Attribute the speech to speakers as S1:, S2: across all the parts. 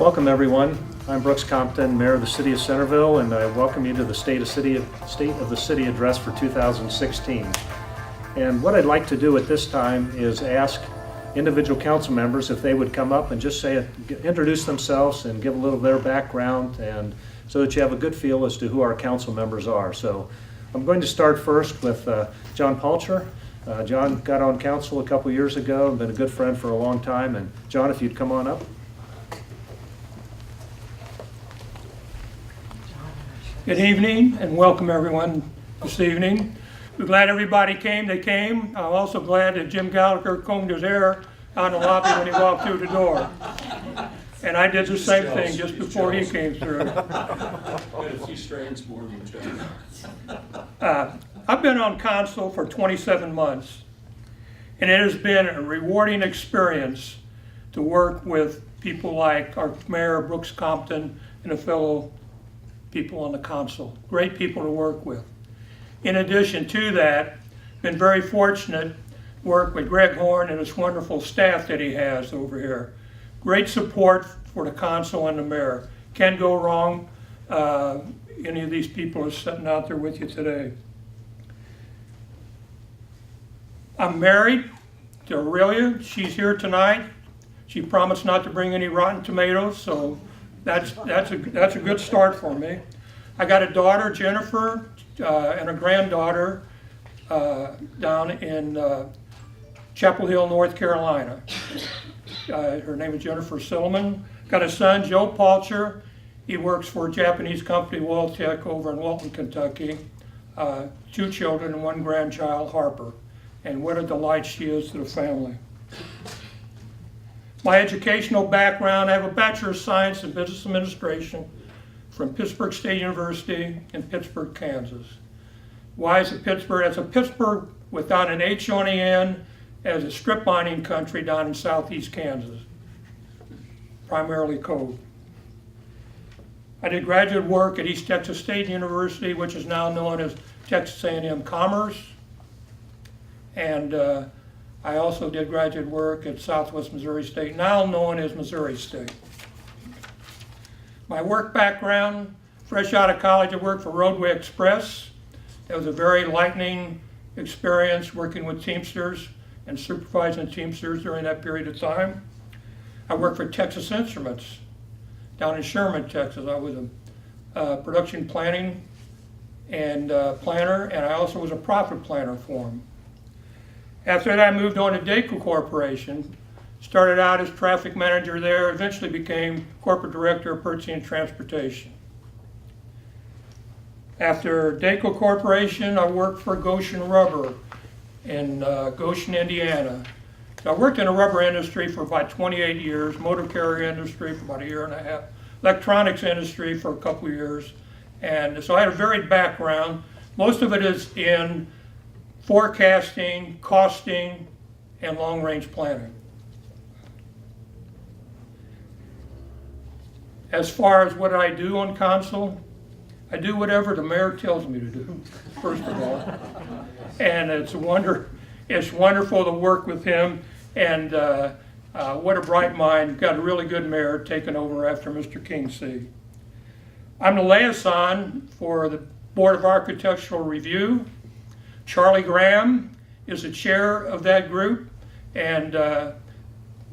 S1: Welcome everyone. I'm Brooks Compton, Mayor of the City of Centerville, and I welcome you to the State of the City Address for 2016. And what I'd like to do at this time is ask individual council members if they would come up and just introduce themselves and give a little of their background, and so that you have a good feel as to who our council members are. So I'm going to start first with John Palcher. John got on council a couple years ago and been a good friend for a long time. And John, if you'd come on up.
S2: Good evening and welcome everyone this evening. We're glad everybody came. They came. I'm also glad that Jim Gallagher combed his hair out in the lobby when he walked through the door. And I did the same thing just before he came through.
S3: Got a few strands more than John.
S2: I've been on council for 27 months, and it has been a rewarding experience to work with people like our Mayor Brooks Compton and a fellow people on the council. Great people to work with. In addition to that, been very fortunate to work with Greg Horn and his wonderful staff that he has over here. Great support for the council and the mayor. Can't go wrong. Any of these people are sitting out there with you today. I'm married to Aurelia. She's here tonight. She promised not to bring any rotten tomatoes, so that's a good start for me. I got a daughter, Jennifer, and a granddaughter down in Chapel Hill, North Carolina. Her name is Jennifer Silliman. Got a son, Joe Palcher. He works for a Japanese company, Waltech, over in Walton, Kentucky. 2 children and 1 grandchild, Harper. And what a delight she is to the family. My educational background, I have a Bachelor of Science in Business Administration from Pittsburgh State University in Pittsburgh, Kansas. Why is it Pittsburgh? It's a Pittsburgh without an H on the end, as a strip mining country down in southeast Kansas, primarily coal. I did graduate work at East Texas State University, which is now known as Texas A&M Commerce. And I also did graduate work at Southwest Missouri State, now known as Missouri State. My work background, fresh out of college, I worked for Roadway Express. It was a very enlightening experience working with Teamsters and supervising Teamsters during that period of time. I worked for Texas Instruments down in Sherman, Texas. I was a production planning and planner, and I also was a profit planner for them. After that, I moved on to Dayco Corporation, started out as traffic manager there, eventually became corporate director of purchasing and transportation. After Dayco Corporation, I worked for Goshen Rubber in Goshen, Indiana. So I worked in the rubber industry for about 28 years, motor carrier industry for about 1.5 years, electronics industry for a couple of years. And so I had a varied background. Most of it is in forecasting, costing, and long-range planning. As far as what I do on council, I do whatever the mayor tells me to do, first of all. And it's wonderful to work with him, and what a bright mind. Got a really good mayor taking over after Mr. King C. I'm the liaison for the Board of Architectural Review. Charlie Graham is the chair of that group, and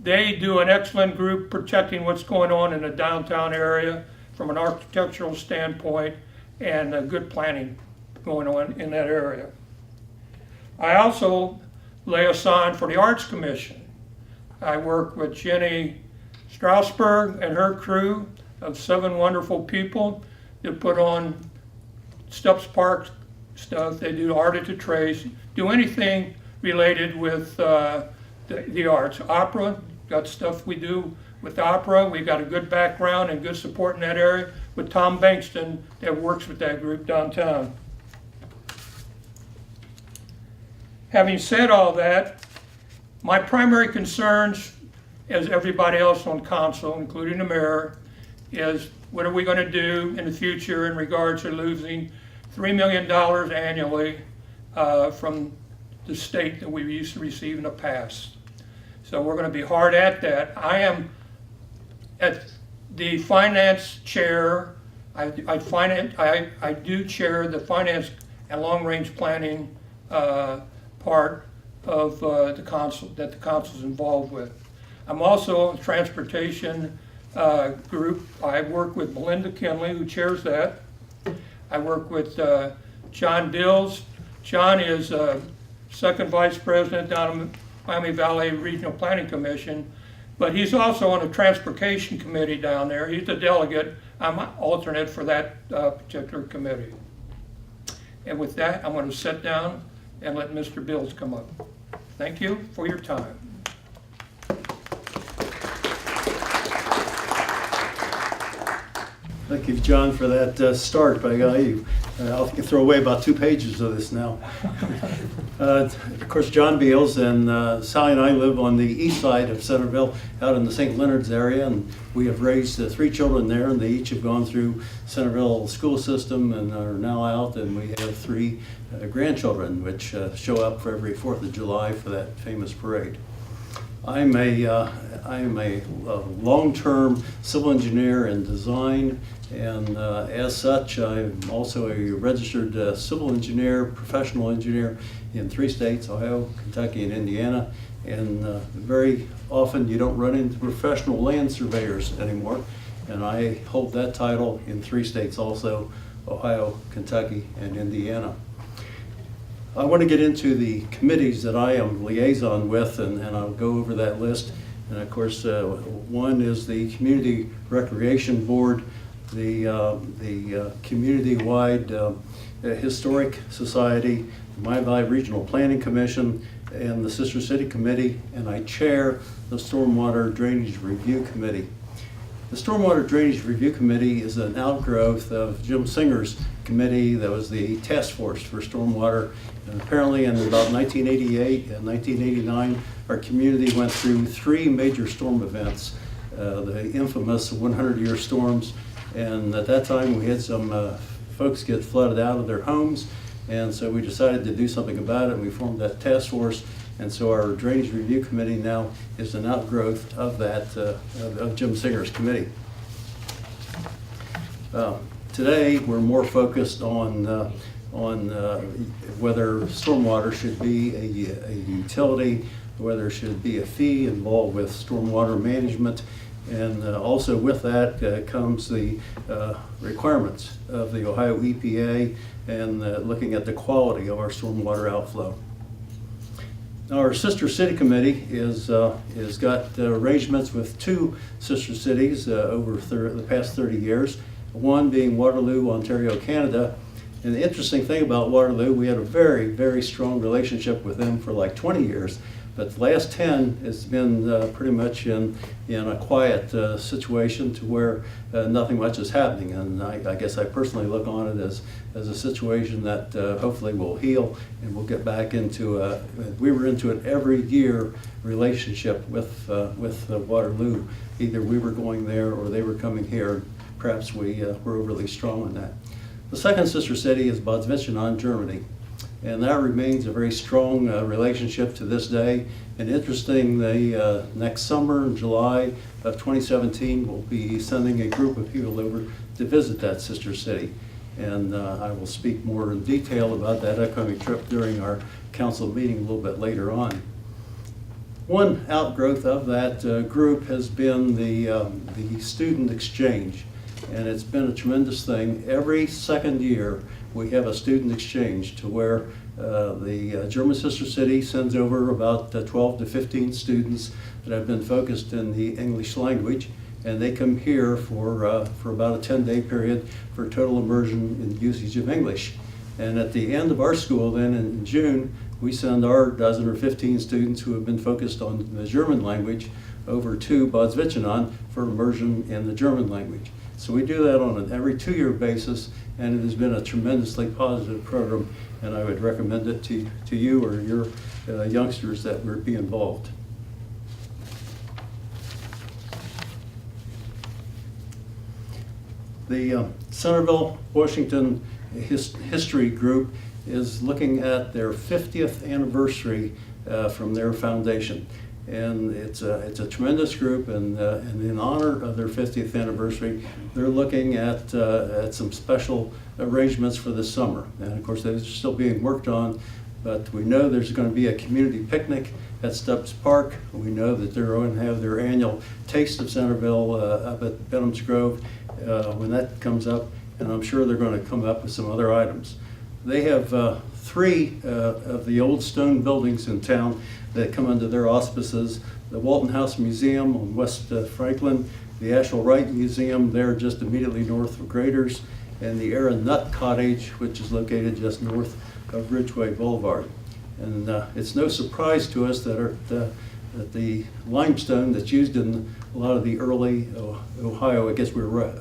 S2: they do an excellent group protecting what's going on in the downtown area from an architectural standpoint, and good planning going on in that area. I also liaison for the Arts Commission. I work with Jenny Strasberg and her crew of 7 wonderful people that put on Stubbs Park stuff. They do art at the trace, do anything related with the arts. Opera, got stuff we do with opera. We got a good background and good support in that area with Tom Bankston that works with that group downtown. Having said all that, my primary concerns, as everybody else on council, including the mayor, is what are we going to do in the future in regards to losing $3 million annually from the state that we used to receive in the past. So we're going to be hard at that. I am at The finance chair, I do chair the finance and long-range planning part of the council, that the council's involved with. I'm also on the transportation group. I work with Belinda Kinley, who chairs that. I work with John Dills. John is second vice president down in Miami Valley Regional Planning Commission, but he's also on the transportation committee down there. He's the delegate. I'm an alternate for that particular committee. And with that, I'm going to sit down and let Mr. Bills come up. Thank you for your time.
S4: Thank you, John, for that start. By golly, I'll throw away about 2 pages of this now. Of course, John Beals and Sally and I live on the east side of Centerville, out in the St. Leonard's area, and we have raised 3 children there, and they each have gone through Centerville school system and are now out, and we have 3 grandchildren, which show up for every 4th of July for that famous parade. I'm a long-term civil engineer in design, and as such, I'm also a registered civil engineer, professional engineer in 3 states, Ohio, Kentucky, and Indiana. And very often you don't run into professional land surveyors anymore, and I hold that title in 3 states also, Ohio, Kentucky, and Indiana. I want to get into the committees that I am liaison with, and I'll go over that list. And of course, one is the Community Recreation Board, the community-wide Historic Society, the Miami Valley Regional Planning Commission, and the Sister City Committee, and I chair the Stormwater Drainage Review Committee. The Stormwater Drainage Review Committee is an outgrowth of Jim Singer's committee that was the task force for stormwater. And apparently in about 1988 and 1989, our community went through 3 major storm events, the infamous 100-year storms. And at that time, we had some folks get flooded out of their homes. And so we decided to do something about it, and we formed that task force. And so our Drainage Review Committee now is an outgrowth of that, of Jim Singer's committee. Today, we're more focused on whether stormwater should be a utility, whether there should be a fee involved with stormwater management, and also with that comes the requirements of the Ohio EPA and looking at the quality of our stormwater outflow. Our Sister City Committee is got arrangements with 2 sister cities over the past 30 years, one being Waterloo, Ontario, Canada. And the interesting thing about Waterloo, we had a very, very strong relationship with them for like 20 years. But the last 10 has been pretty much in a quiet situation to where nothing much is happening. And I guess I personally look on it as a situation that hopefully will heal and we'll get back into we were into an every year relationship with Waterloo. Either we were going there or they were coming here. Perhaps we were overly strong on that. The second sister city is Bad Witzenhausen, Germany. And that remains a very strong relationship to this day. And interestingly, next summer in July of 2017, we'll be sending a group of people over to visit that sister city. And I will speak more in detail about that upcoming trip during our council meeting a little bit later on. One outgrowth of that group has been the student exchange. And it's been a tremendous thing. Every second year, we have a student exchange to where the German sister city sends over about 12 to 15 students that have been focused in the English language, and they come here for about a 10-day period for total immersion in usage of English. And at the end of our school then in June, we send our dozen or 15 students who have been focused on the German language over to Bad Witzenhausen for immersion in the German language. So we do that on an every 2-year basis, and it has been a tremendously positive program, and I would recommend it to you or your youngsters that would be involved. The Centerville, Washington History Group is looking at their 50th anniversary from their foundation. And it's a tremendous group, and in honor of their 50th anniversary, they're looking at some special arrangements for this summer. And of course, they're still being worked on, but we know there's going to be a community picnic at Stubbs Park. We know that they're going to have their annual Taste of Centerville up at Benham's Grove when that comes up, and I'm sure they're going to come up with some other items. They have 3 of the old stone buildings in town that come under their auspices: the Walton House Museum on West Franklin, the Ashel Wright Museum there just immediately north of Graders, and the Aaron Nutt Cottage, which is located just north of Ridgeway Boulevard. And it's no surprise to us that the limestone that's used in a lot of the early Ohio, I guess we're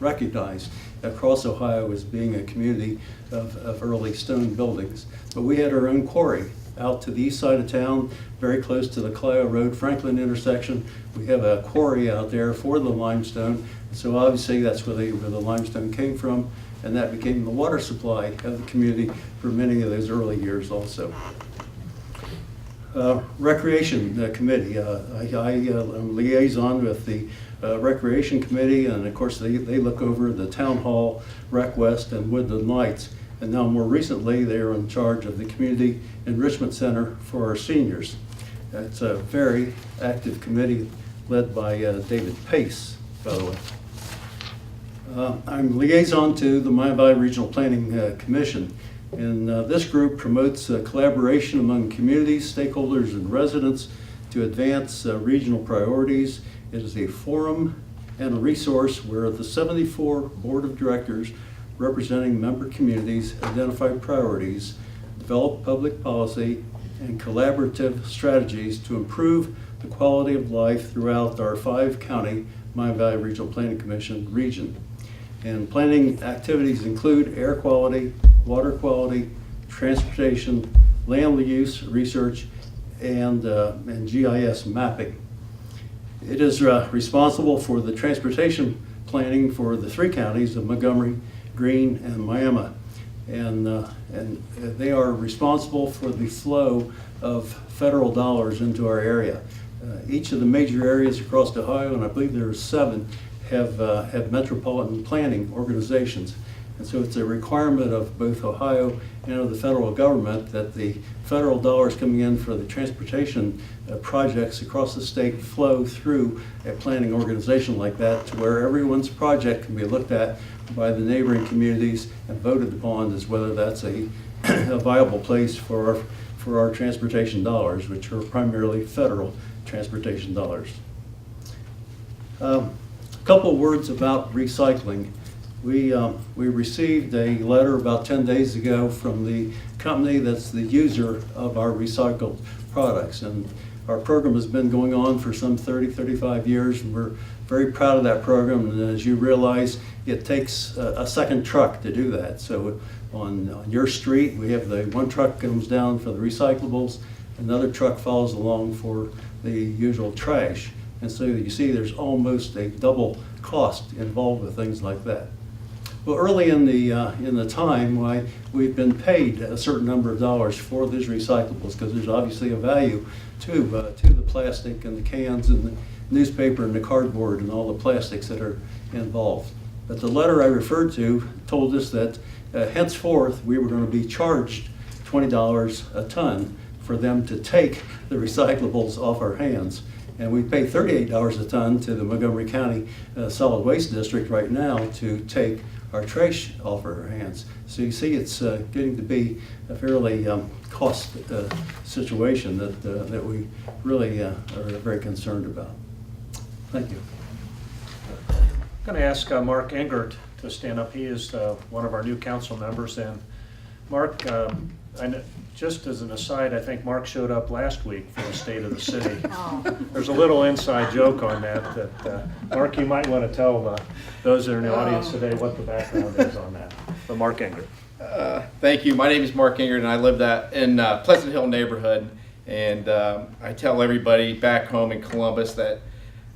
S4: recognized across Ohio as being a community of early stone buildings. But we had our own quarry out to the east side of town, very close to the Clio Road Franklin intersection. We have a quarry out there for the limestone. So obviously that's where the limestone came from, and that became the water supply of the community for many of those early years also. Recreation Committee. I'm liaison with the Recreation Committee, and of course they look over the Town Hall, Rec West, and Woodland Lights. And now more recently they are in charge of the Community Enrichment Center for our seniors. It's a very active committee led by David Pace, by the way. I'm liaison to the Miami Valley Regional Planning Commission. And this group promotes collaboration among communities, stakeholders, and residents to advance regional priorities. It is a forum and a resource where the 74 Board of Directors representing member communities identify priorities, develop public policy, and collaborative strategies to improve the quality of life throughout our 5-county Miami Valley Regional Planning Commission region. And planning activities include air quality, water quality, transportation, land use research, and GIS mapping. It is responsible for the transportation planning for the 3 counties of Montgomery, Greene, and Miami. And they are responsible for the flow of federal dollars into our area. Each of the major areas across Ohio, and I believe there are 7, have metropolitan planning organizations. And so it's a requirement of both Ohio and of the federal government that the federal dollars coming in for the transportation projects across the state flow through a planning organization like that, to where everyone's project can be looked at by the neighboring communities and voted upon as whether that's a viable place for our transportation dollars, which are primarily federal transportation dollars. A couple words about recycling. We received a letter about 10 days ago from the company that's the user of our recycled products. And our program has been going on for some 35 years, and we're very proud of that program. And as you realize, it takes a second truck to do that. So on your street, we have the one truck comes down for the recyclables, another truck follows along for the usual trash. And so you see there's almost a double cost involved with things like that. Well, early in the time, why we've been paid a certain number of dollars for these recyclables, because there's obviously a value to the plastic and the cans and the newspaper and the cardboard and all the plastics that are involved. But the letter I referred to told us that henceforth we were going to be charged $20 a ton for them to take the recyclables off our hands. And we pay $38 a ton to the Montgomery County Solid Waste District right now to take our trash off our hands. So you see, it's getting to be a fairly cost situation that we really are very concerned about. Thank you.
S1: I'm going to ask Mark Engert to stand up. He is one of our new council members. And Mark, just as an aside, I think Mark showed up last week for the State of the City.
S5: Oh.
S1: There's a little inside joke on that Mark, you might want to tell those that are in the audience today what the background is on that. But Mark Engert.
S6: Thank you. My name is Mark Engert, and I live in Pleasant Hill neighborhood. And I tell everybody back home in Columbus that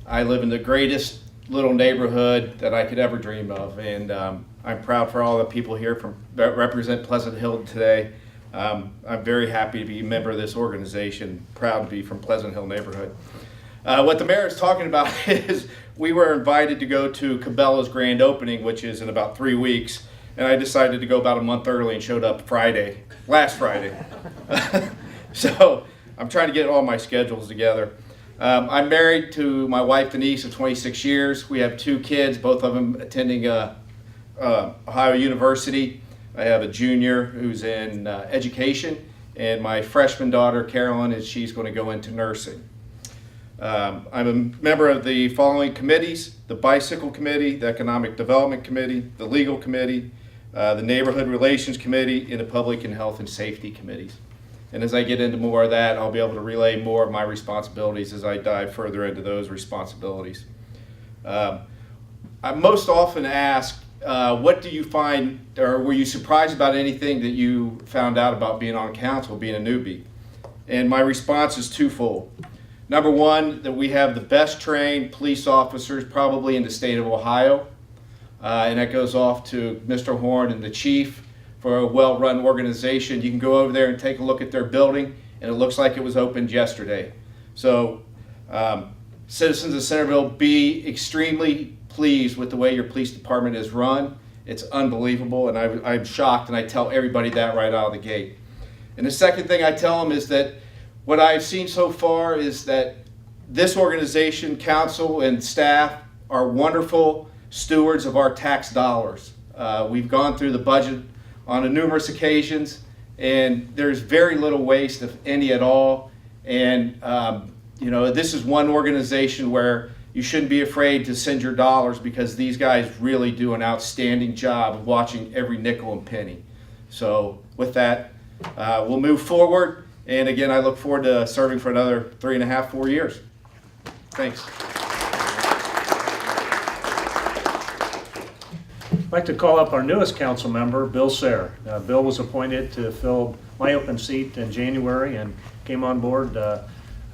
S6: I live in the greatest little neighborhood that I could ever dream of. And I'm proud for all the people here that represent Pleasant Hill today. I'm very happy to be a member of this organization, proud to be from Pleasant Hill neighborhood. What the mayor is talking about is we were invited to go to Cabela's grand opening, which is in about 3 weeks, and I decided to go about a month early and showed up last Friday. So I'm trying to get all my schedules together. I'm married to my wife Denise of 26 years. We have 2 kids, both of them attending Ohio University. I have a junior who's in education, and my freshman daughter Carolyn, she's going to go into nursing. I'm a member of the following committees: the Bicycle Committee, the Economic Development Committee, the Legal Committee, the Neighborhood Relations Committee, and the Public and Health and Safety Committees. And as I get into more of that, I'll be able to relay more of my responsibilities as I dive further into those responsibilities. I'm most often asked, what do you find, or were you surprised about anything that you found out about being on council, being a newbie? And my response is twofold. Number one, that we have the best trained police officers probably in the state of Ohio. And that goes off to Mr. Horn and the chief for a well-run organization. You can go over there and take a look at their building, and it looks like it was opened yesterday. So citizens of Centerville, be extremely pleased with the way your police department is run. It's unbelievable, and I'm shocked, and I tell everybody that right out of the gate. And the second thing I tell them is that what I've seen so far is that this organization, council, and staff are wonderful stewards of our tax dollars. We've gone through the budget on numerous occasions, and there's very little waste, if any at all. And this is one organization where you shouldn't be afraid to send your dollars, because these guys really do an outstanding job of watching every nickel and penny. So with that, we'll move forward. And again, I look forward to serving for another 3.5, 4 years. Thanks.
S1: I'd like to call up our newest council member, Bill Sayre. Bill was appointed to fill my open seat in January and came on board, I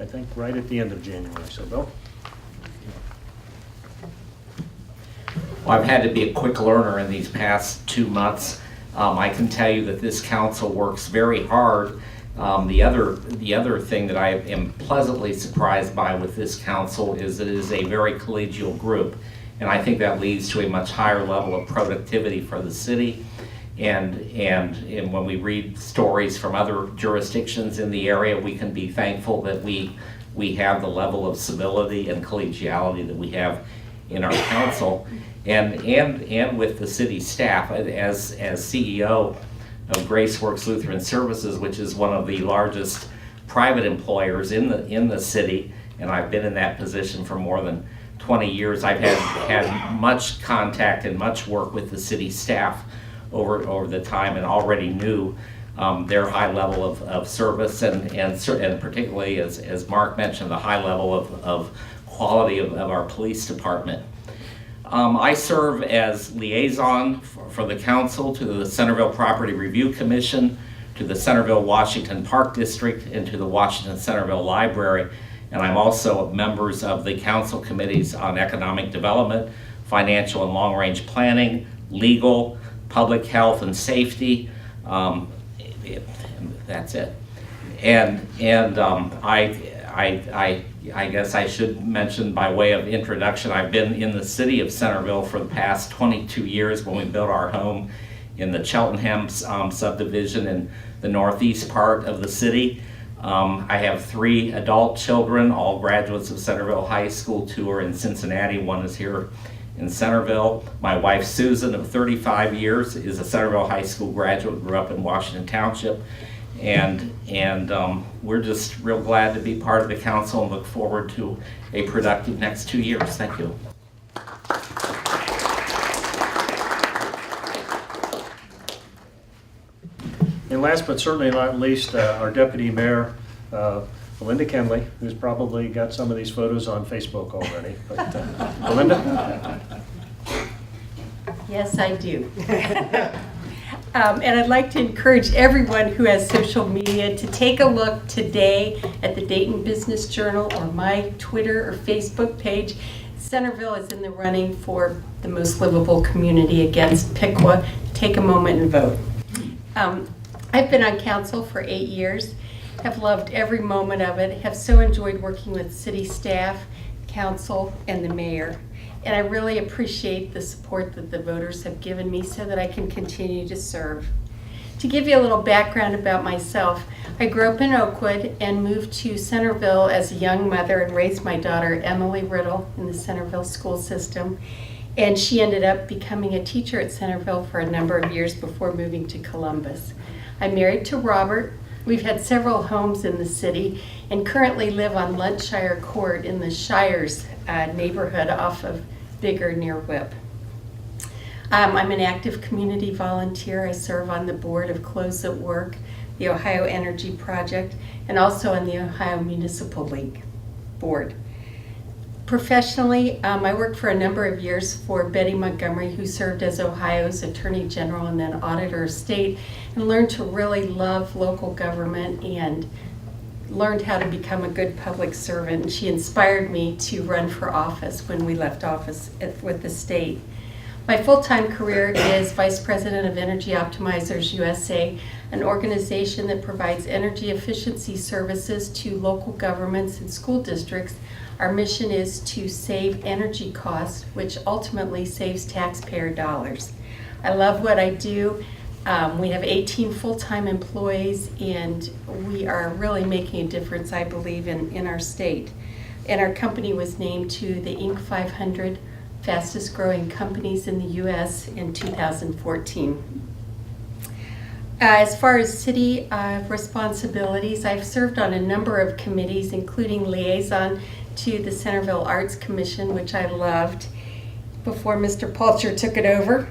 S1: think, right at the end of January. So, Bill?
S5: Well, I've had to be a quick learner in these past 2 months. I can tell you that this council works very hard. The other thing that I am pleasantly surprised by with this council is it is a very collegial group, and I think that leads to a much higher level of productivity for the city. And when we read stories from other jurisdictions in the area, we can be thankful that we have the level of civility and collegiality that we have in our council, and with the city staff. As CEO of Graceworks Lutheran Services, which is one of the largest private employers in the city, and I've been in that position for more than 20 years. I've had much contact and much work with the city staff over the time, and already knew their high level of service, and particularly, as Mark mentioned, the high level of quality of our police department. I serve as liaison for the council to the Centerville Property Review Commission, to the Centerville Washington Park District, and to the Washington Centerville Library. And I'm also members of the council committees on economic development, financial and long-range planning, legal, public health and safety. That's it. And I guess I should mention, by way of introduction, I've been in the city of Centerville for the past 22 years when we built our home in the Cheltenham subdivision in the northeast part of the city. I have 3 adult children, all graduates of Centerville High School. 2 are in Cincinnati, 1 is here in Centerville. My wife Susan, of 35 years, is a Centerville High School graduate, grew up in Washington Township. And we're just real glad to be part of the council and look forward to a productive next 2 years. Thank you.
S1: And last but certainly not least, our deputy mayor, Belinda Kenley, who's probably got some of these photos on Facebook already. But, Belinda?
S7: Yes, I do. And I'd like to encourage everyone who has social media to take a look today at the Dayton Business Journal or my Twitter or Facebook page. Centerville is in the running for the most livable community against Piqua. Take a moment and vote. I've been on council for 8 years, have loved every moment of it, have so enjoyed working with city staff, council, and the mayor. And I really appreciate the support that the voters have given me so that I can continue to serve. To give you a little background about myself, I grew up in Oakwood and moved to Centerville as a young mother and raised my daughter, Emily Riddle, in the Centerville school system. And she ended up becoming a teacher at Centerville for a number of years before moving to Columbus. I'm married to Robert. We've had several homes in the city and currently live on Luntshire Court in the Shires neighborhood off of Bigger near Whip. I'm an active community volunteer. I serve on the board of Clothes at Work, the Ohio Energy Project, and also on the Ohio Municipal League board. Professionally, I worked for a number of years for Betty Montgomery, who served as Ohio's Attorney General and then Auditor of State, and learned to really love local government and learned how to become a good public servant. And she inspired me to run for office when we left office with the state. My full-time career is Vice President of Energy Optimizers USA, an organization that provides energy efficiency services to local governments and school districts. Our mission is to save energy costs, which ultimately saves taxpayer dollars. I love what I do. We have 18 full-time employees, and we are really making a difference, I believe, in our state. And our company was named to the Inc. 500 fastest growing companies in the U.S. in 2014. As far as city responsibilities, I've served on a number of committees, including liaison to the Centerville Arts Commission, which I loved before Mr. Palcher took it over.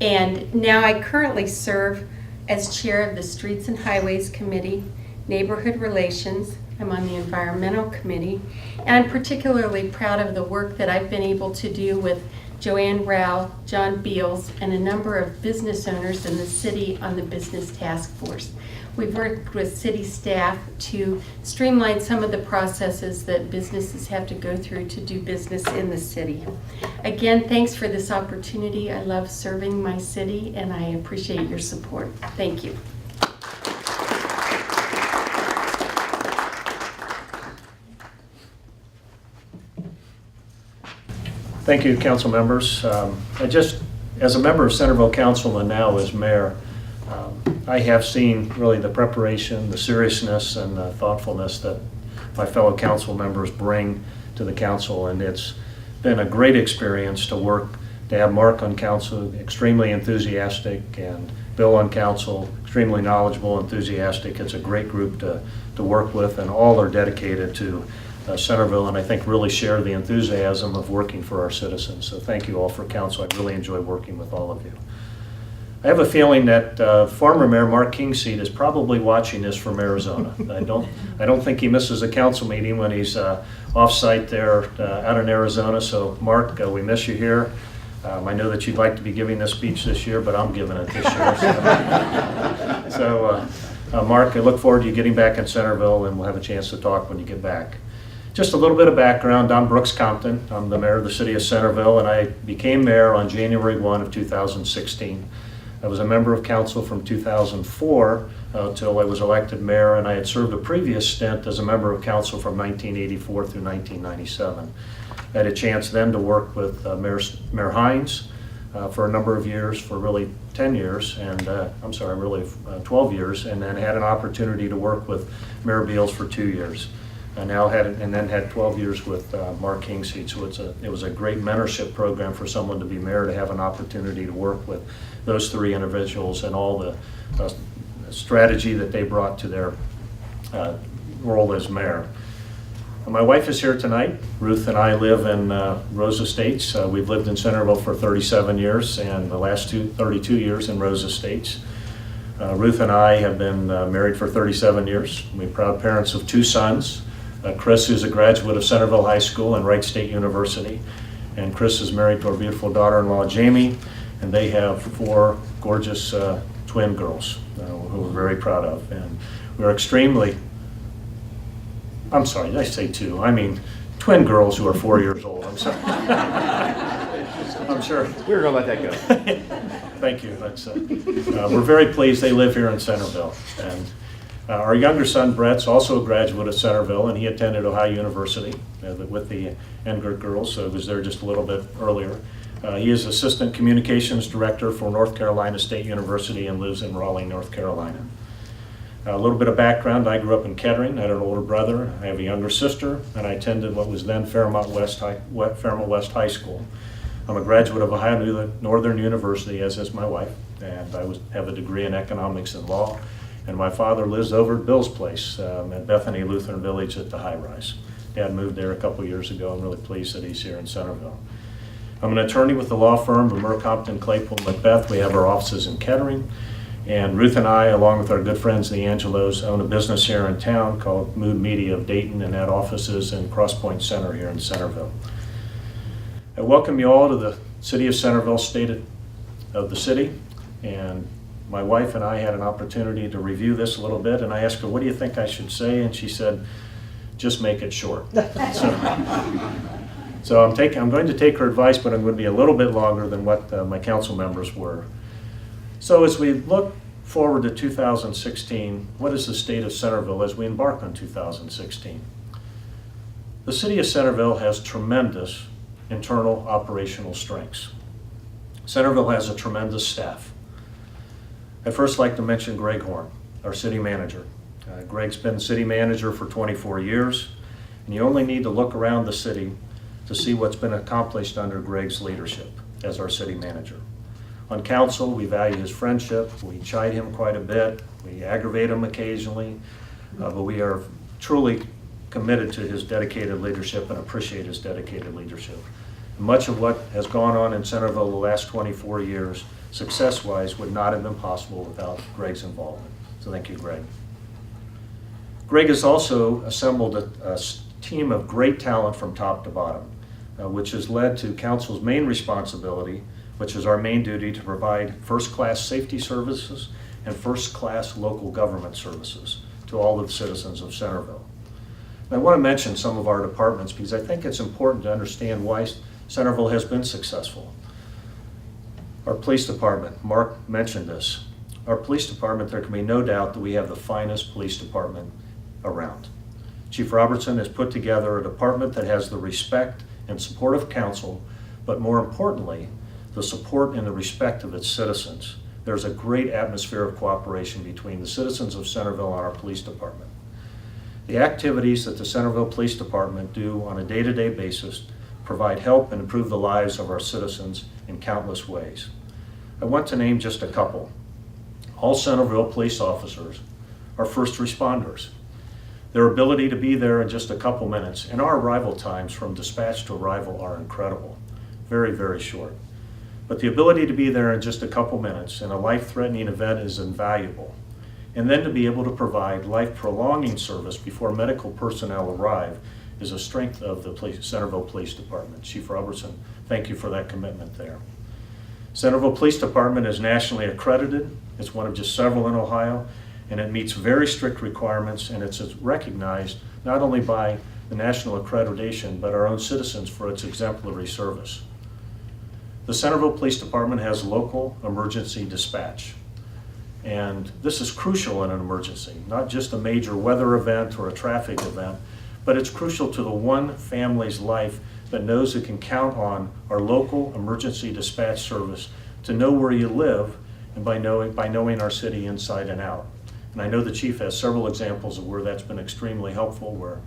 S7: And now I currently serve as chair of the Streets and Highways Committee, Neighborhood Relations. I'm on the Environmental Committee, and I'm particularly proud of the work that I've been able to do with Joanne Rao, John Beals, and a number of business owners in the city on the Business Task Force. We've worked with city staff to streamline some of the processes that businesses have to go through to do business in the city. Again, thanks for this opportunity. I love serving my city, and I appreciate your support. Thank you.
S1: Thank you, council members. As a member of Centerville Council and now as mayor, I have seen really the preparation, the seriousness, and the thoughtfulness that my fellow council members bring to the council, and it's been a great experience to have Mark on council, extremely enthusiastic, and Bill on council, extremely knowledgeable, enthusiastic. It's a great group to work with, and all are dedicated to Centerville, and I think really share the enthusiasm of working for our citizens. So thank you all for council. I really enjoy working with all of you. I have a feeling that former Mayor Mark Kingseed is probably watching this from Arizona. I don't think he misses a council meeting when he's off-site there out in Arizona. So Mark, we miss you here. I know that you'd like to be giving this speech this year, but I'm giving it this year. So Mark, I look forward to you getting back in Centerville, and we'll have a chance to talk when you get back. Just a little bit of background. I'm Brooks Compton. I'm the mayor of the city of Centerville, and I became mayor on January 1 of 2016. I was a member of council from 2004 till I was elected mayor, and I had served a previous stint as a member of council from 1984 through 1997. I had a chance then to work with Mayor Hines for a number of years, for really 10 years, and 12 years, and then had an opportunity to work with Mayor Beals for 2 years. And then had 12 years with Mark Kingseed. So it was a great mentorship program for someone to be mayor, to have an opportunity to work with those three individuals and all the strategy that they brought to their role as mayor. My wife is here tonight. Ruth and I live in Rose Estates. We've lived in Centerville for 37 years, and the last 32 years in Rose Estates. Ruth and I have been married for 37 years. We're proud parents of 2 sons. Chris, who's a graduate of Centerville High School and Wright State University. And Chris is married to our beautiful daughter-in-law, Jamie, and they have 4 gorgeous twin girls who we're very proud of. And we're I'm sorry, did I say 2? I mean twin girls who are 4 years old. I'm sorry. I'm sure.
S6: We were gonna let that go.
S1: Thank you. We're very pleased they live here in Centerville. And our younger son, Brett's also a graduate of Centerville, and he attended Ohio University with the Engert girls, so he was there just a little bit earlier. He is Assistant Communications Director for North Carolina State University and lives in Raleigh, North Carolina. A little bit of background, I grew up in Kettering. I had an older brother, I have a younger sister, and I attended what was then Fairmont West High School. I'm a graduate of Ohio Northern University, as is my wife, and I have a degree in economics and law. And my father lives over at Bill's place at Bethany Lutheran Village at the High Rise. Dad moved there a couple years ago. I'm really pleased that he's here in Centerville. I'm an attorney with the law firm of Mayor Compton, Claypool, Macbeth. We have our offices in Kettering. And Ruth and I, along with our good friends, the Angelos, own a business here in town called Mood Media of Dayton, and that office is in Cross Point Center here in Centerville. I welcome you all to the City of Centerville, State of the City. And my wife and I had an opportunity to review this a little bit, and I asked her, what do you think I should say? And she said, just make it short. So I'm going to take her advice, but I'm going to be a little bit longer than what my council members were. So as we look forward to 2016, what is the state of Centerville as we embark on 2016? The City of Centerville has tremendous internal operational strengths. Centerville has a tremendous staff. I'd first like to mention Greg Horn, our city manager. Greg's been city manager for 24 years, and you only need to look around the city to see what's been accomplished under Greg's leadership as our city manager. On council, we value his friendship. We chide him quite a bit. We aggravate him occasionally, but we are truly committed to his dedicated leadership and appreciate his dedicated leadership. Much of what has gone on in Centerville the last 24 years, success-wise, would not have been possible without Greg's involvement. So thank you, Greg. Greg has also assembled a team of great talent from top to bottom, which has led to council's main responsibility, which is our main duty to provide first-class safety services and first-class local government services to all of the citizens of Centerville. I want to mention some of our departments because I think it's important to understand why Centerville has been successful. Our police department, Mark mentioned this. Our police department, there can be no doubt that we have the finest police department around. Chief Robertson has put together a department that has the respect and support of council, but more importantly, the support and the respect of its citizens. There's a great atmosphere of cooperation between the citizens of Centerville and our police department. The activities that the Centerville Police Department do on a day-to-day basis provide help and improve the lives of our citizens in countless ways. I want to name just a couple. All Centerville police officers are first responders. Their ability to be there in just a couple minutes, and our arrival times from dispatch to arrival are incredible, very, very short. But the ability to be there in just a couple minutes in a life-threatening event is invaluable. And then to be able to provide life-prolonging service before medical personnel arrive is a strength of the Centerville Police Department. Chief Robertson, thank you for that commitment there. Centerville Police Department is nationally accredited. It's one of just several in Ohio, and it meets very strict requirements, and it's recognized not only by the national accreditation, but our own citizens for its exemplary service. The Centerville Police Department has local emergency dispatch. And this is crucial in an emergency, not just a major weather event or a traffic event, but it's crucial to the one family's life that knows it can count on our local emergency dispatch service to know where you live, and by knowing our city inside and out. And I know the chief has several examples of where that's been extremely helpful, where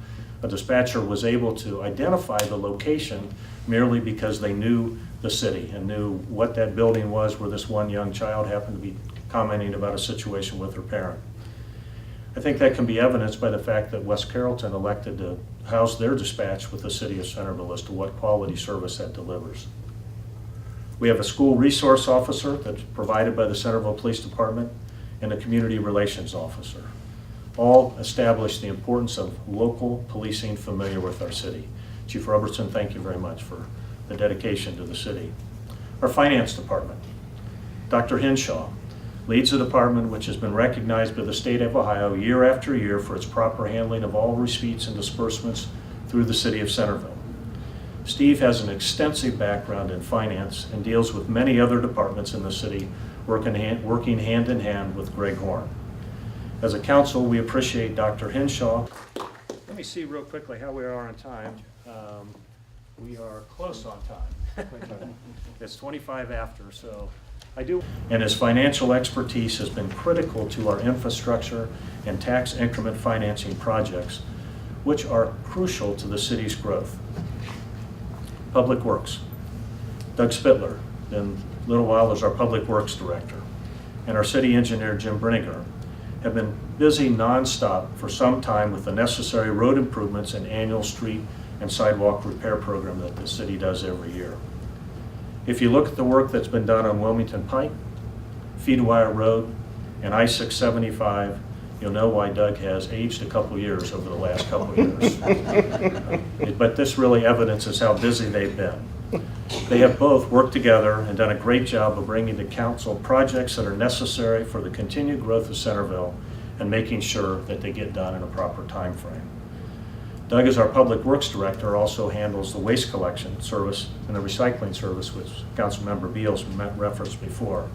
S1: a dispatcher was able to identify the location merely because they knew the city and knew what that building was where this one young child happened to be commenting about a situation with her parent. I think that can be evidenced by the fact that West Carrollton elected to house their dispatch with the city of Centerville as to what quality service that delivers. We have a school resource officer that's provided by the Centerville Police Department and a community relations officer. All establish the importance of local policing familiar with our city. Chief Robertson, thank you very much for the dedication to the city. Our finance department, Dr. Henshaw, leads a department which has been recognized by the state of Ohio year after year for its proper handling of all receipts and disbursements through the city of Centerville. Steve has an extensive background in finance and deals with many other departments in the city, working hand in hand with Greg Horn. As a council, we appreciate Dr. Henshaw. Let me see real quickly how we are on time. We are close on time. It's 25 after, so I do. And his financial expertise has been critical to our infrastructure and tax increment financing projects, which are crucial to the city's growth. Public Works. Doug Spittler, in a little while, is our Public Works Director, and our city engineer, Jim Brinegar, have been busy nonstop for some time with the necessary road improvements and annual street and sidewalk repair program that the city does every year. If you look at the work that's been done on Wilmington Pike, Feedwire Road, and I-675, you'll know why Doug has aged a couple years over the last couple years. But this really evidences how busy they've been. They have both worked together and done a great job of bringing to council projects that are necessary for the continued growth of Centerville and making sure that they get done in a proper time frame. Doug, as our Public Works Director, also handles the waste collection service and the recycling service, which Councilmember Beals referenced before.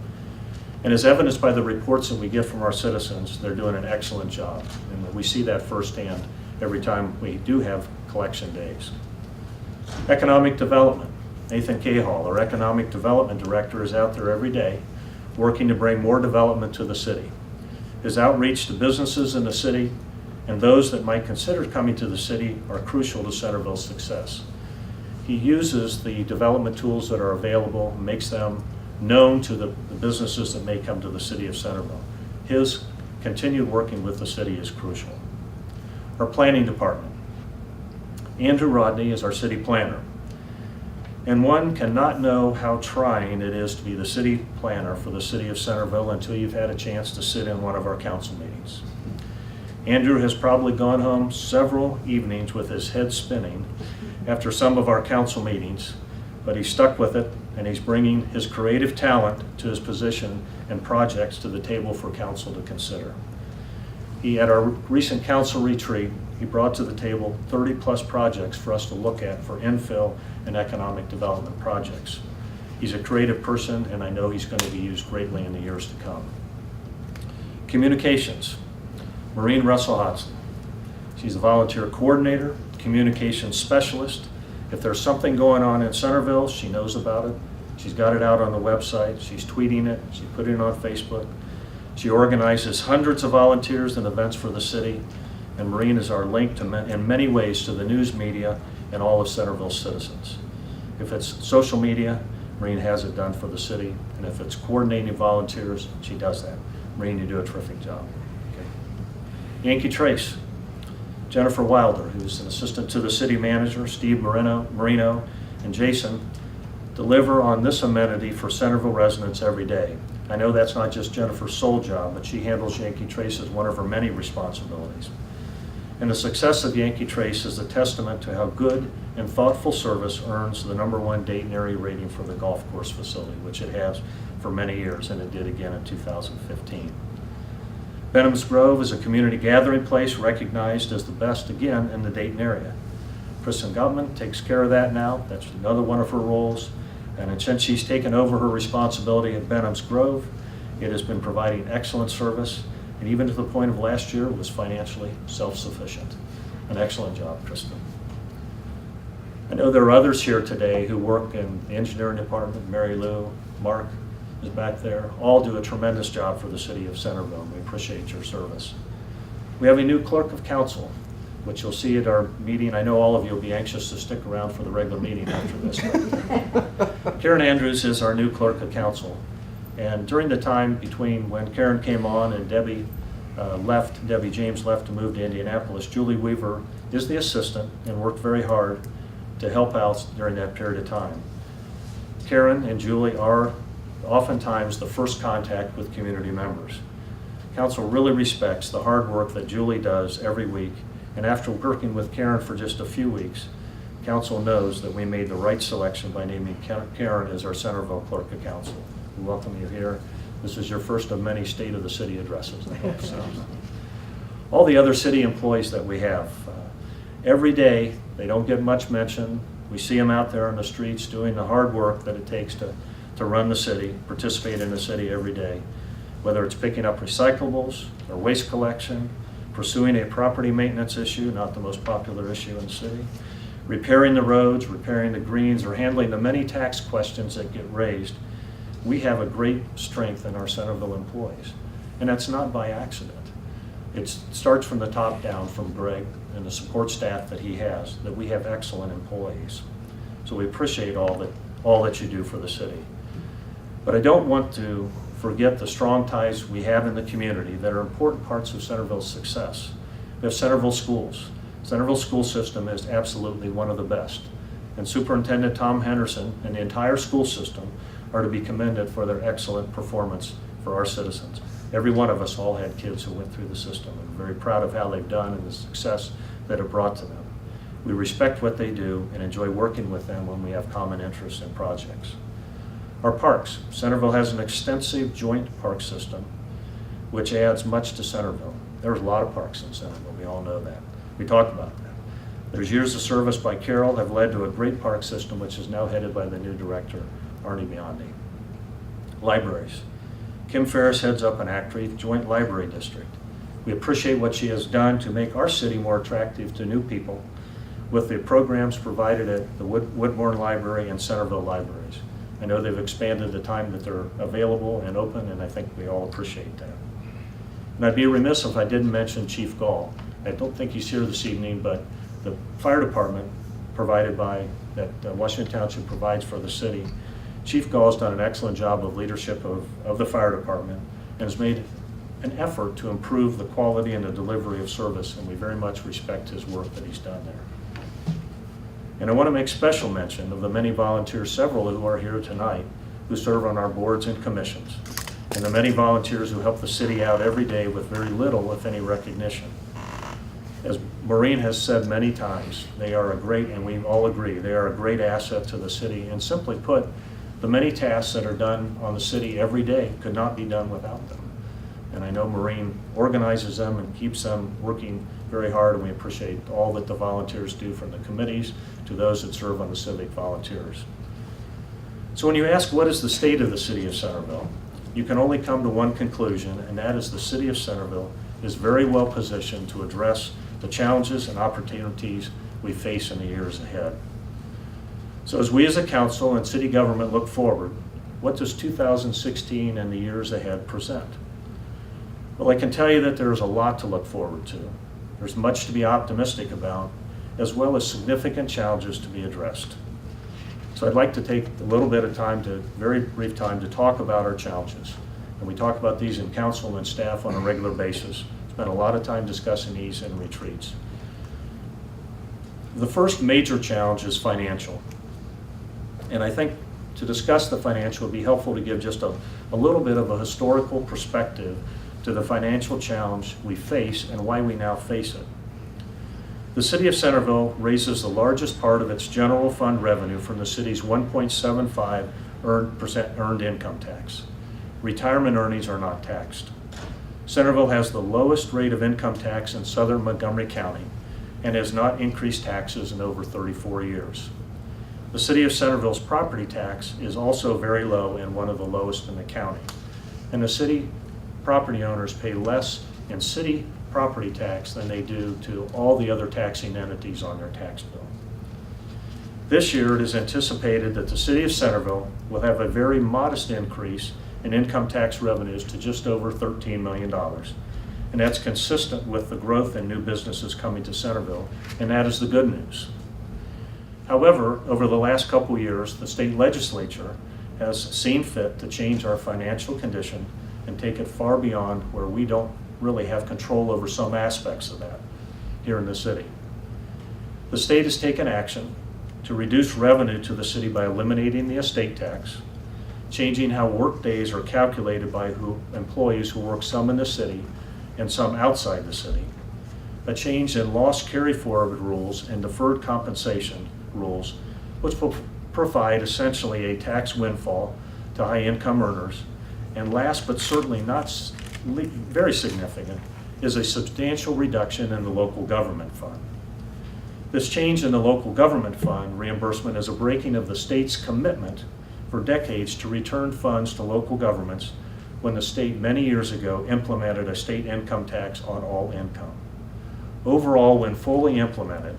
S1: And as evidenced by the reports that we get from our citizens, they're doing an excellent job. And we see that firsthand every time we do have collection days. Economic development. Nathan Cahall, our Economic Development Director, is out there every day working to bring more development to the city. His outreach to businesses in the city and those that might consider coming to the city are crucial to Centerville's success. He uses the development tools that are available and makes them known to the businesses that may come to the city of Centerville. His continued working with the city is crucial. Our planning department. Andrew Rodney is our city planner. And one cannot know how trying it is to be the city planner for the city of Centerville until you've had a chance to sit in one of our council meetings. Andrew has probably gone home several evenings with his head spinning after some of our council meetings, but he's stuck with it, and he's bringing his creative talent to his position and projects to the table for council to consider. At our recent council retreat, he brought to the table 30-plus projects for us to look at for infill and economic development projects. He's a creative person, and I know he's going to be used greatly in the years to come. Communications. Maureen Russell Hodson. She's a volunteer coordinator, communications specialist. If there's something going on in Centerville, she knows about it. She's got it out on the website. She's tweeting it. She put it on Facebook. She organizes hundreds of volunteers and events for the city. And Maureen is our link to, in many ways, to the news media and all of Centerville's citizens. If it's social media, Maureen has it done for the city. And if it's coordinating volunteers, she does that. Maureen, you do a terrific job. Okay. Yankee Trace. Jennifer Wilder, who's an assistant to the city manager, Steve Marino, and Jason, deliver on this amenity for Centerville residents every day. I know that's not just Jennifer's sole job, but she handles Yankee Trace as one of her many responsibilities. And the success of Yankee Trace is a testament to how good and thoughtful service earns the #1 Dayton area rating for the golf course facility, which it has for many years, and it did again in 2015. Benham's Grove is a community gathering place recognized as the best, again, in the Dayton area. Kristen Gutman takes care of that now. That's another one of her roles. And since she's taken over her responsibility at Benham's Grove, it has been providing excellent service, and even to the point of last year, was financially self-sufficient. An excellent job, Kristen. I know there are others here today who work in the engineering department. Mary Lou, Mark is back there. All do a tremendous job for the city of Centerville, and we appreciate your service. We have a new clerk of council, which you'll see at our meeting. I know all of you will be anxious to stick around for the regular meeting after this. Karen Andrews is our new clerk of council. And during the time between when Karen came on and Debbie James left to move to Indianapolis, Julie Weaver is the assistant and worked very hard to help out during that period of time. Karen and Julie are oftentimes the first contact with community members. Council really respects the hard work that Julie does every week, and after working with Karen for just a few weeks, Council knows that we made the right selection by naming Karen as our Centerville Clerk of Council. We welcome you here. This is your first of many State of the City addresses, I hope so. All the other city employees that we have, every day they don't get much mention, We see them out there on the streets doing the hard work that it takes to run the city, participate in the city every day, whether it's picking up recyclables or waste collection, pursuing a property maintenance issue, not the most popular issue in the city, repairing the roads, repairing the greens, or handling the many tax questions that get raised. We have a great strength in our Centerville employees, and that's not by accident. It starts from the top down, from Greg and the support staff that he has, that we have excellent employees. So we appreciate all that you do for the city. But I don't want to forget the strong ties we have in the community that are important parts of Centerville's success. We have Centerville schools. Centerville school system is absolutely one of the best. And Superintendent Tom Henderson and the entire school system are to be commended for their excellent performance for our citizens. Every one of us all had kids who went through the system, and we're very proud of how they've done and the success that it brought to them. We respect what they do and enjoy working with them when we have common interests in projects. Our parks. Centerville has an extensive joint park system, which adds much to Centerville. There's a lot of parks in Centerville, we all know that. We talked about that. There's years of service by Carol have led to a great park system, which is now headed by the new director, Arnie Biondi. Libraries. Kim Ferris heads up an Actree Joint Library District. We appreciate what she has done to make our city more attractive to new people with the programs provided at the Woodbourne Library and Centerville Libraries. I know they've expanded the time that they're available and open, and I think we all appreciate that. And I'd be remiss if I didn't mention Chief Gall. I don't think he's here this evening, but the fire department provided by, that Washington Township provides for the city, Chief Gall has done an excellent job of leadership of the fire department and has made an effort to improve the quality and the delivery of service, and we very much respect his work that he's done there. And I want to make special mention of the many volunteers, several who are here tonight, who serve on our boards and commissions, and the many volunteers who help the city out every day with very little, if any, recognition. As Maureen has said many times, they are a great, and we all agree, they are a great asset to the city, and simply put, the many tasks that are done on the city every day could not be done without them. And I know Maureen organizes them and keeps them working very hard, and we appreciate all that the volunteers do, from the committees to those that serve on the civic volunteers. So when you ask what is the state of the city of Centerville, you can only come to one conclusion, and that is the city of Centerville is very well positioned to address the challenges and opportunities we face in the years ahead. So as we as a council and city government look forward, what does 2016 and the years ahead present? Well, I can tell you that there's a lot to look forward to. There's much to be optimistic about, as well as significant challenges to be addressed. So I'd like to take a little bit of time, very brief time, to talk about our challenges. And we talk about these in council and staff on a regular basis. Spend a lot of time discussing these in retreats. The first major challenge is financial. And I think to discuss the financial would be helpful to give just a little bit of a historical perspective to the financial challenge we face and why we now face it. The city of Centerville raises the largest part of its general fund revenue from the city's 1.75% earned income tax. Retirement earnings are not taxed. Centerville has the lowest rate of income tax in southern Montgomery County and has not increased taxes in over 34 years. The city of Centerville's property tax is also very low and one of the lowest in the county. And the city property owners pay less in city property tax than they do to all the other taxing entities on their tax bill. This year, it is anticipated that the city of Centerville will have a very modest increase in income tax revenues to just over $13 million. And that's consistent with the growth in new businesses coming to Centerville, and that is the good news. However, over the last couple years, the state legislature has seen fit to change our financial condition and take it far beyond where we don't really have control over some aspects of that here in the city. The state has taken action to reduce revenue to the city by eliminating the estate tax, changing how work days are calculated by employees who work some in the city and some outside the city, a change in loss carry-forward rules and deferred compensation rules, which will provide essentially a tax windfall to high-income earners, and last but certainly not very significant is a substantial reduction in the local government fund. This change in the local government fund reimbursement is a breaking of the state's commitment for decades to return funds to local governments when the state many years ago implemented a state income tax on all income. Overall, when fully implemented,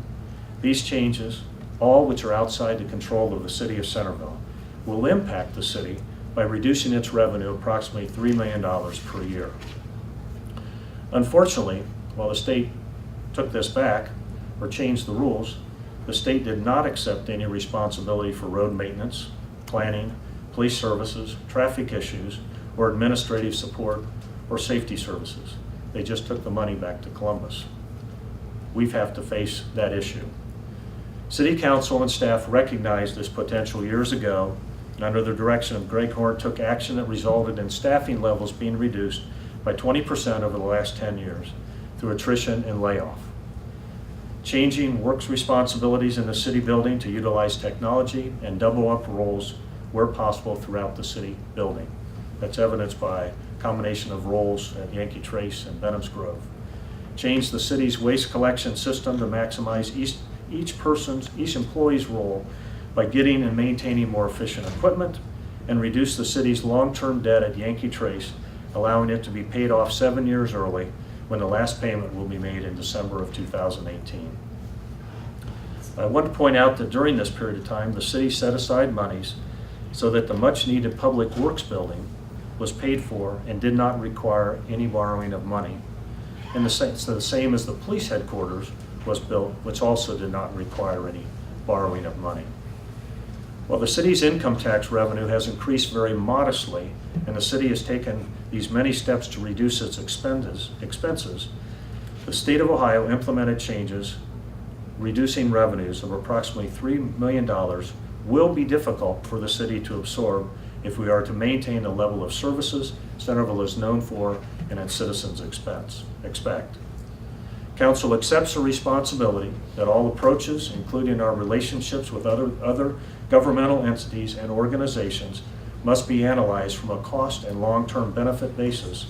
S1: these changes, all which are outside the control of the city of Centerville, will impact the city by reducing its revenue approximately $3 million per year. Unfortunately, while the state took this back or changed the rules, the state did not accept any responsibility for road maintenance, planning, police services, traffic issues, or administrative support or safety services. They just took the money back to Columbus. We have to face that issue. City Council and staff recognized this potential years ago, and under the direction of Greg Horn, took action that resulted in staffing levels being reduced by 20% over the last 10 years through attrition and layoff. Changing works responsibilities in the city building to utilize technology and double up roles where possible throughout the city building. That's evidenced by a combination of roles at Yankee Trace and Benham's Grove. Change the city's waste collection system to maximize each employee's role by getting and maintaining more efficient equipment, and reduce the city's long-term debt at Yankee Trace, allowing it to be paid off 7 years early when the last payment will be made in December of 2018. I want to point out that during this period of time, the city set aside monies so that the much-needed public works building was paid for and did not require any borrowing of money. And the same as the police headquarters was built, which also did not require any borrowing of money. While the city's income tax revenue has increased very modestly, and the city has taken these many steps to reduce its expenses, the state of Ohio implemented changes reducing revenues of approximately $3 million will be difficult for the city to absorb if we are to maintain the level of services Centerville is known for and its citizens expect. Council accepts the responsibility that all approaches, including our relationships with other governmental entities and organizations, must be analyzed from a cost and long-term benefit basis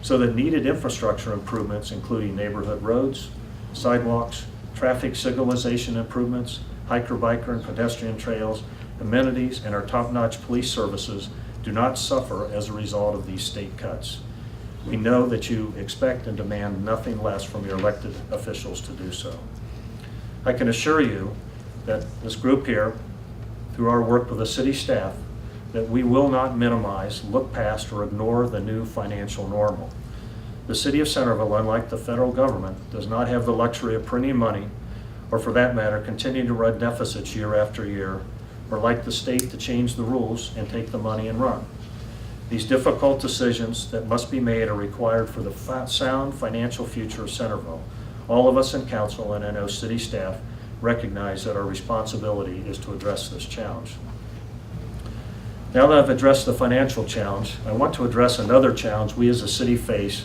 S1: so that needed infrastructure improvements, including neighborhood roads, sidewalks, traffic signalization improvements, hiker, biker, and pedestrian trails, amenities, and our top-notch police services do not suffer as a result of these state cuts. We know that you expect and demand nothing less from your elected officials to do so. I can assure you that this group here, through our work with the city staff, that we will not minimize, look past, or ignore the new financial normal. The city of Centerville, unlike the federal government, does not have the luxury of printing money, or for that matter, continue to run deficits year after year, or like the state to change the rules and take the money and run. These difficult decisions that must be made are required for the sound financial future of Centerville. All of us in council, and I know city staff, recognize that our responsibility is to address this challenge. Now that I've addressed the financial challenge, I want to address another challenge we as a city face,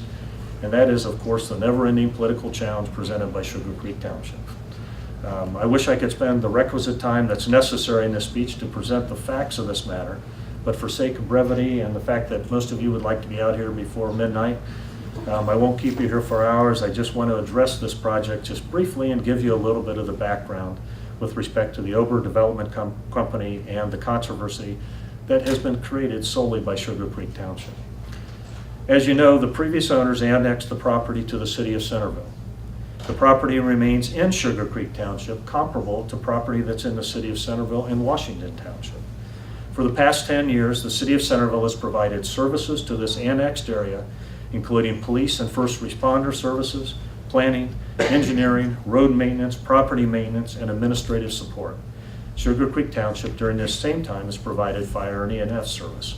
S1: and that is, of course, the never-ending political challenge presented by Sugar Creek Township. I wish I could spend the requisite time that's necessary in this speech to present the facts of this matter, but for sake of brevity and the fact that most of you would like to be out here before midnight, I won't keep you here for hours. I just want to address this project just briefly and give you a little bit of the background with respect to the Ober Development Company and the controversy that has been created solely by Sugar Creek Township. As you know, the previous owners annexed the property to the city of Centerville. The property remains in Sugar Creek Township, comparable to property that's in the city of Centerville and Washington Township. For the past 10 years, the city of Centerville has provided services to this annexed area, including police and first responder services, planning, engineering, road maintenance, property maintenance, and administrative support. Sugar Creek Township during this same time has provided fire and EMS service.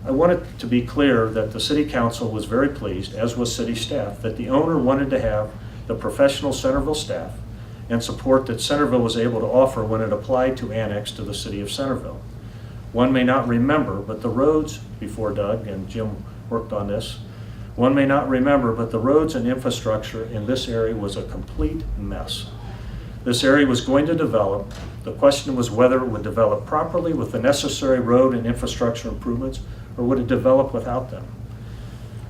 S1: I want it to be clear that the City Council was very pleased, as was city staff, that the owner wanted to have the professional Centerville staff and support that Centerville was able to offer when it applied to annex to the city of Centerville. One may not remember, but the roads, before Doug and Jim worked on this, one may not remember, but the roads and infrastructure in this area was a complete mess. This area was going to develop. The question was whether it would develop properly with the necessary road and infrastructure improvements, or would it develop without them?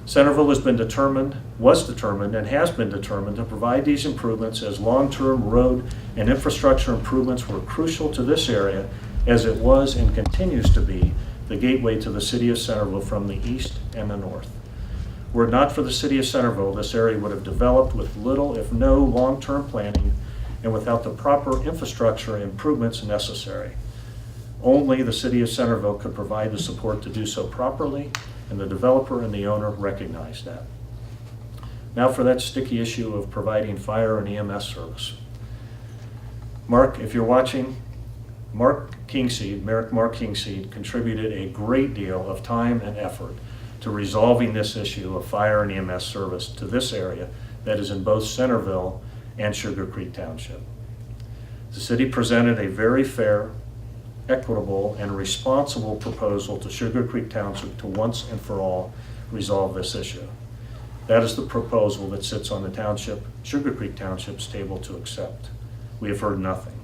S1: Centerville was determined, and has been determined to provide these improvements as long-term road and infrastructure improvements were crucial to this area, as it was and continues to be the gateway to the city of Centerville from the east and the north. Were it not for the city of Centerville, this area would have developed with little, if no, long-term planning and without the proper infrastructure improvements necessary. Only the city of Centerville could provide the support to do so properly, and the developer and the owner recognize that. Now for that sticky issue of providing fire and EMS service. Mark, if you're watching, Mayor Mark Kingseed contributed a great deal of time and effort to resolving this issue of fire and EMS service to this area that is in both Centerville and Sugar Creek Township. The city presented a very fair, equitable, and responsible proposal to Sugar Creek Township to once and for all resolve this issue. That is the proposal that sits on the Sugar Creek Township's table to accept. We have heard nothing.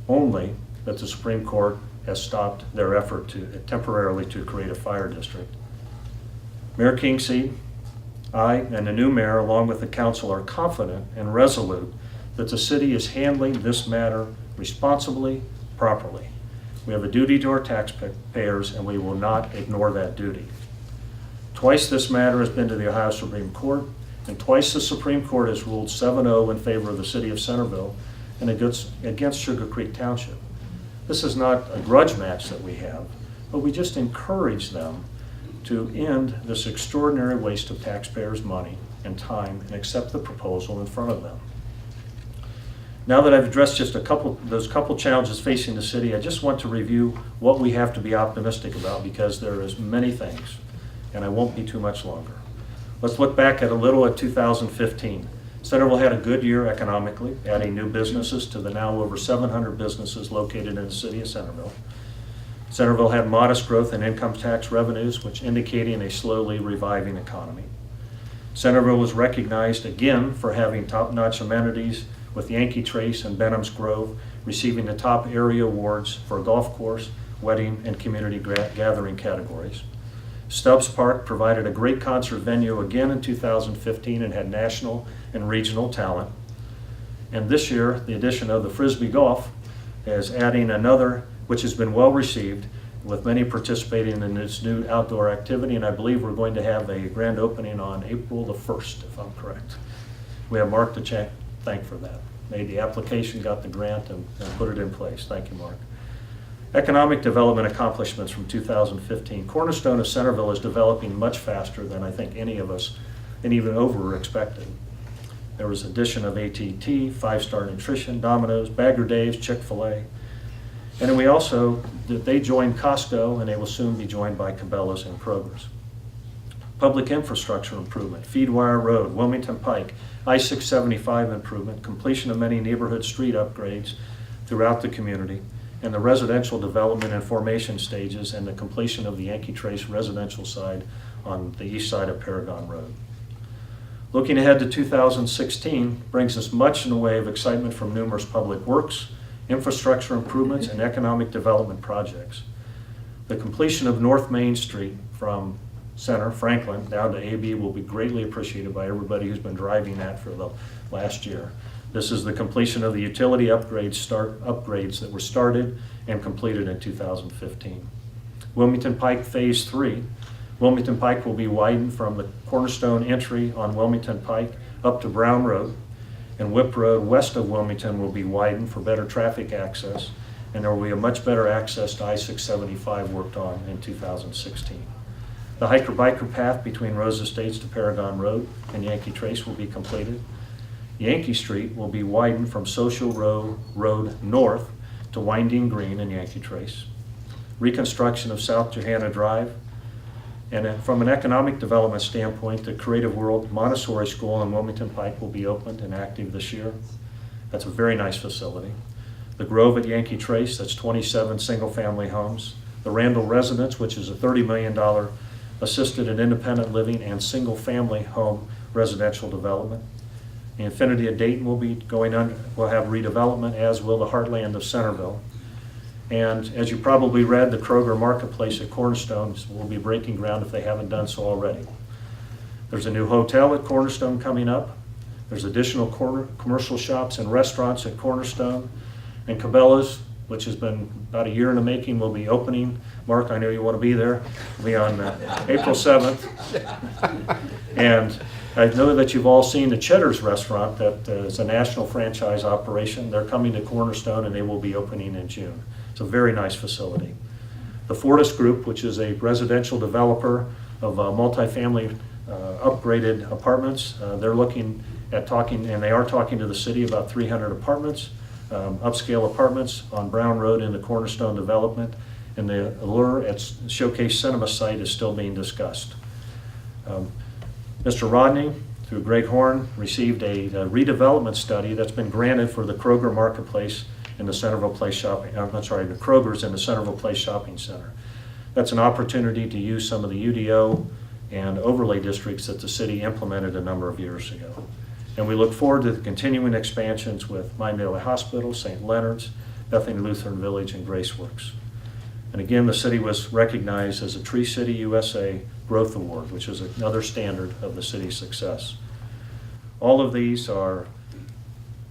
S1: Only that the Supreme Court has stopped their effort temporarily to create a fire district. Mayor Kingseed, I, and the new mayor, along with the council, are confident and resolute that the city is handling this matter responsibly, properly. We have a duty to our taxpayers, and we will not ignore that duty. Twice this matter has been to the Ohio Supreme Court, and twice the Supreme Court has ruled 7-0 in favor of the city of Centerville and against Sugar Creek Township. This is not a grudge match that we have, but we just encourage them to end this extraordinary waste of taxpayers' money and time and accept the proposal in front of them. Now that I've addressed just those couple challenges facing the city, I just want to review what we have to be optimistic about, because there is many things, and I won't be too much longer. Let's look back at 2015. Centerville had a good year economically, adding new businesses to the now over 700 businesses located in the city of Centerville. Centerville had modest growth in income tax revenues, which indicating a slowly reviving economy. Centerville was recognized again for having top-notch amenities, with Yankee Trace and Benham's Grove receiving the top area awards for golf course, wedding, and community gathering categories. Stubbs Park provided a great concert venue again in 2015 and had national and regional talent. And this year, the addition of the Frisbee Golf is adding another, which has been well received, with many participating in this new outdoor activity, and I believe we're going to have a grand opening on April the 1st, if I'm correct. We have Mark to thank for that. Made the application, got the grant, and put it in place. Thank you, Mark. Economic development accomplishments from 2015. Cornerstone of Centerville is developing much faster than I think any of us, and even over, expected. There was addition of AT&T, 5-Star Nutrition, Domino's, Bagger Dave's, Chick-fil-A. And then they joined Costco, and they will soon be joined by Cabela's and Kroger's. Public infrastructure improvement, Feedwire Road, Wilmington Pike, I-675 improvement, completion of many neighborhood street upgrades throughout the community, and the residential development and formation stages, and the completion of the Yankee Trace residential side on the east side of Paragon Road. Looking ahead to 2016 brings us much in the way of excitement from numerous public works, infrastructure improvements, and economic development projects. The completion of North Main Street from Franklin down to AB will be greatly appreciated by everybody who's been driving that for the last year. This is the completion of the utility upgrades that were started and completed in 2015. Wilmington Pike Phase 3. Wilmington Pike will be widened from the Cornerstone entry on Wilmington Pike up to Brown Road, and Whip Road west of Wilmington will be widened for better traffic access, and there will be a much better access to I-675 worked on in 2016. The hiker-biker path between Rose Estates to Paragon Road and Yankee Trace will be completed. Yankee Street will be widened from Social Road north to Winding Green and Yankee Trace. Reconstruction of South Johanna Drive. And then from an economic development standpoint, the Creative World Montessori School in Wilmington Pike will be opened and active this year. That's a very nice facility. The Grove at Yankee Trace, that's 27 single-family homes. The Randall Residence, which is a $30 million assisted and independent living and single-family home residential development. The Infinity at Dayton will have redevelopment, as will the Heartland of Centerville. And as you probably read, the Kroger Marketplace at Cornerstone will be breaking ground if they haven't done so already. There's a new hotel at Cornerstone coming up. There's additional commercial shops and restaurants at Cornerstone. And Cabela's, which has been about a year in the making, will be opening. Mark, I know you want to be there. It'll be on April 7th. And I know that you've all seen the Cheddar's restaurant that is a national franchise operation. They're coming to Cornerstone and they will be opening in June. It's a very nice facility. The Fortis Group, which is a residential developer of multifamily upgraded apartments, they're looking at talking, and they are talking to the city about 300 apartments, upscale apartments on Brown Road in the Cornerstone development, and the Allure at Showcase Cinema site is still being discussed. Mr. Rodney, through Greg Horn, received a redevelopment study that's been granted for the Kroger Marketplace in the Centerville Place Shopping, the Kroger's in the Centerville Place Shopping Center. That's an opportunity to use some of the UDO and overlay districts that the city implemented a number of years ago. And we look forward to the continuing expansions with Mine Valley Hospital, St. Leonard's, Bethany Lutheran Village, and Graceworks. And again, the city was recognized as a Tree City USA Growth Award, which is another standard of the city's success. All of these are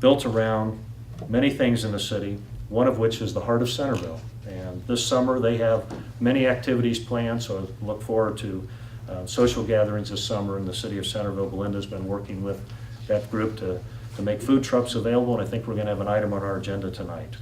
S1: built around many things in the city, one of which is the heart of Centerville. And this summer, they have many activities planned, so I look forward to social gatherings this summer in the city of Centerville. Belinda's been working with that group to make food trucks available, and I think we're going to have an item on our agenda tonight.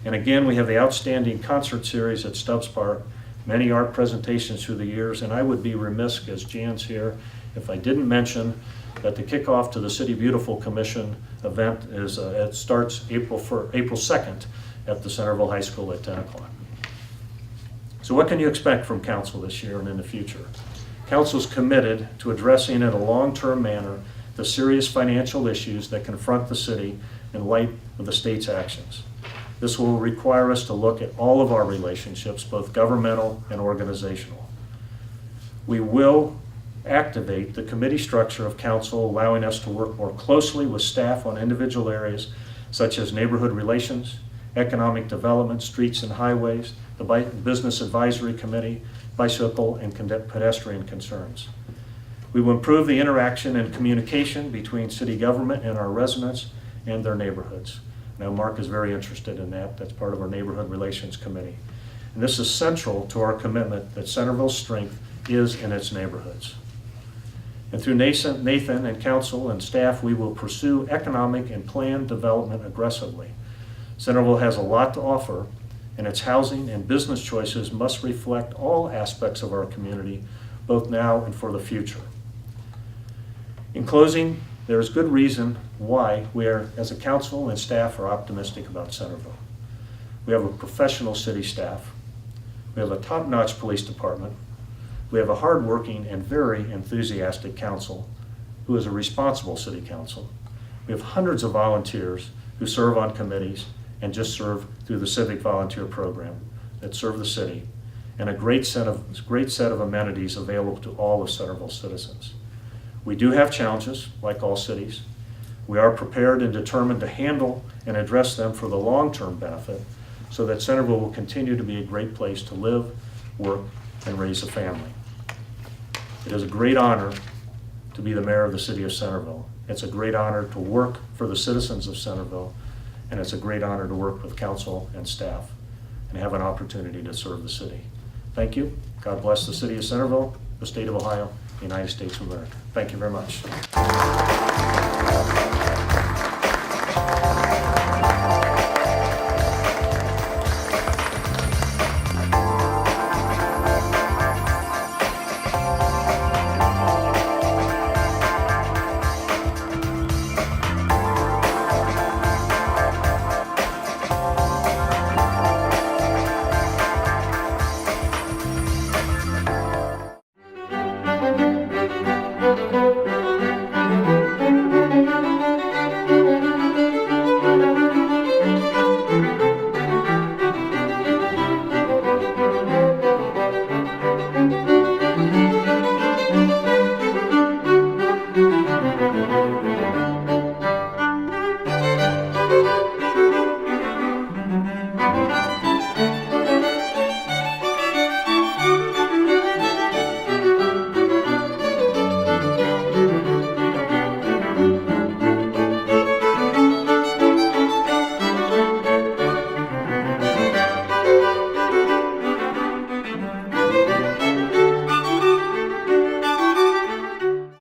S1: And again, we have the outstanding concert series at Stubbs Park, many art presentations through the years, and I would be remiss, as Jan's here, if I didn't mention that the kickoff to the City Beautiful Commission event is it starts April 2nd at the Centerville High School at 10 o'clock. So what can you expect from council this year and in the future? Council's committed to addressing in a long-term manner the serious financial issues that confront the city in light of the state's actions. This will require us to look at all of our relationships, both governmental and organizational. We will activate the committee structure of council, allowing us to work more closely with staff on individual areas such as neighborhood relations, economic development, streets and highways, the Business Advisory Committee, bicycle and pedestrian concerns. We will improve the interaction and communication between city government and our residents and their neighborhoods. Now, Mark is very interested in that. That's part of our Neighborhood Relations Committee. And this is central to our commitment that Centerville's strength is in its neighborhoods. And through Nathan and council and staff, we will pursue economic and planned development aggressively. Centerville has a lot to offer, and its housing and business choices must reflect all aspects of our community, both now and for the future. In closing, there is good reason why we are, as a council and staff, are optimistic about Centerville. We have a professional city staff. We have a top-notch police department. We have a hardworking and very enthusiastic council who is a responsible city council. We have hundreds of volunteers who serve on committees and just serve through the civic volunteer program that serve the city, and a great set of amenities available to all of Centerville citizens. We do have challenges, like all cities. We are prepared and determined to handle and address them for the long-term benefit so that Centerville will continue to be a great place to live, work, and raise a family. It is a great honor to be the mayor of the city of Centerville. It's a great honor to work for the citizens of Centerville, and it's a great honor to work with council and staff and have an opportunity to serve the city. Thank you. God bless the city of Centerville, the state of Ohio, the United States of America. Thank you very much.